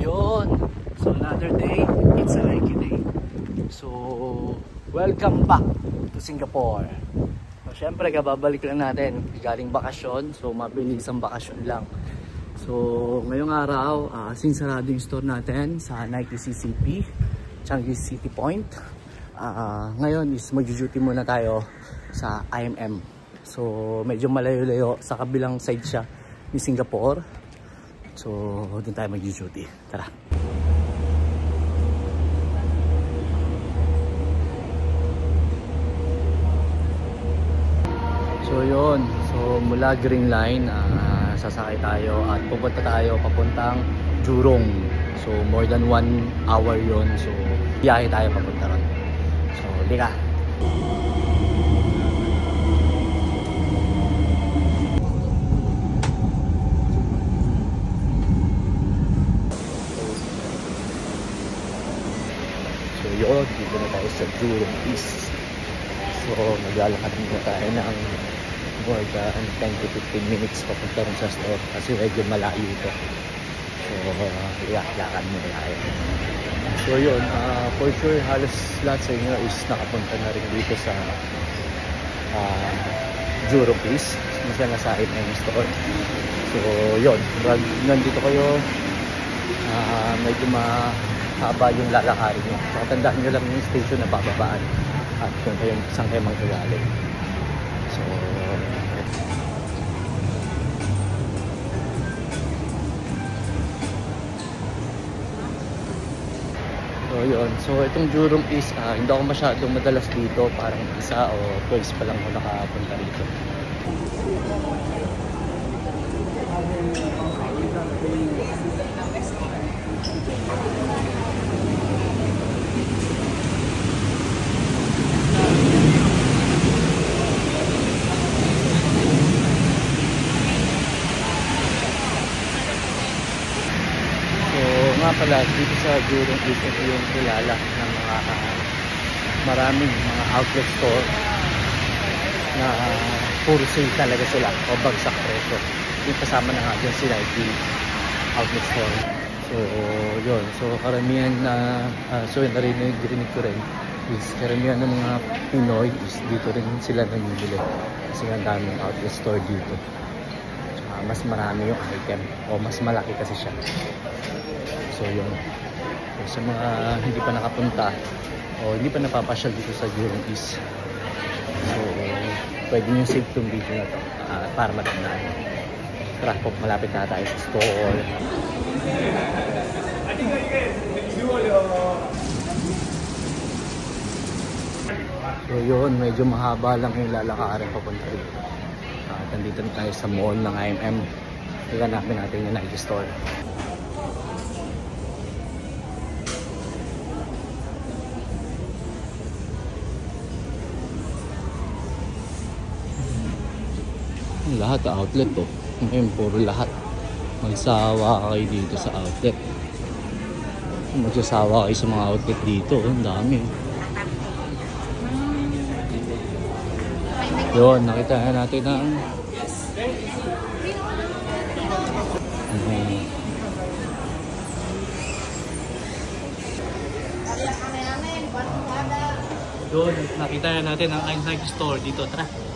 Yun. So another day, it's a Nike day. So welcome back to Singapore. So syempre kababalik lang natin galing bakasyon. So mabilis ang bakasyon lang. So ngayong araw, since sarado yung store natin sa Nike CCP, Changi City Point, ngayon is mag-duty muna tayo sa IMM. So medyo malayo-layo, sa kabilang side siya ni Singapore. So doon tayo mag-duty. Tara. So yun, so mula Green Line, sasakay tayo at pupunta tayo papuntang Jurong. So more than 1 hour yun. So biyahe tayo papunta ron. So liga. So yun, dito na tayo sa Jurong East. So maglalakad muna tayo ng more than 10 to 15 minutes papunta rin sa store kasi medyo malayo ito. So lakad muna tayo. So yun, for sure halos lahat sa inyo is nakapunta na rin dito sa Jurong East, mas na sa IMM store. So yun, nandito kayo, medyo mahaba yung lalakarin nyo. So tandaan nyo lang yung station na bababaan at kung kayo saan kayo manggagaling. So yun, so itong Jurong East, hindi ako masyadong madalas dito, parang isa o twice pa lang ako nakapunta dito. Pala dito sa Jurong East, ito yung kilala ng mga maraming mga outlet store na puro sale talaga sila o bagsak presyo. Yung kasama na nga dyan si Nike outlet store. So yun, so karamihan na so narinig ko rin is karamihan ng mga Pinoy is dito rin sila namimili kasi ang daming outlet store dito. Mas marami yung item o mas malaki kasi siya. So yun, so, sa mga hindi pa nakapunta o hindi pa napapasyal dito sa Jurong East, so pwede nyo save itong video na to para matandaan. Tara po, malapit na tayo sa store. So yun, medyo mahaba lang yung lalakarin papunta dito. Nandito na tayo sa mall ng IMM. Hanapin natin yung Nike store. Lahat outlet to. Ngayon puro lahat. Magsawa kayo dito sa outlet. Magsasawa kayo sa mga outlet dito. Ang dami. Yun, nakita na natin ang doon, nakita na natin ang Nike store dito. Tara.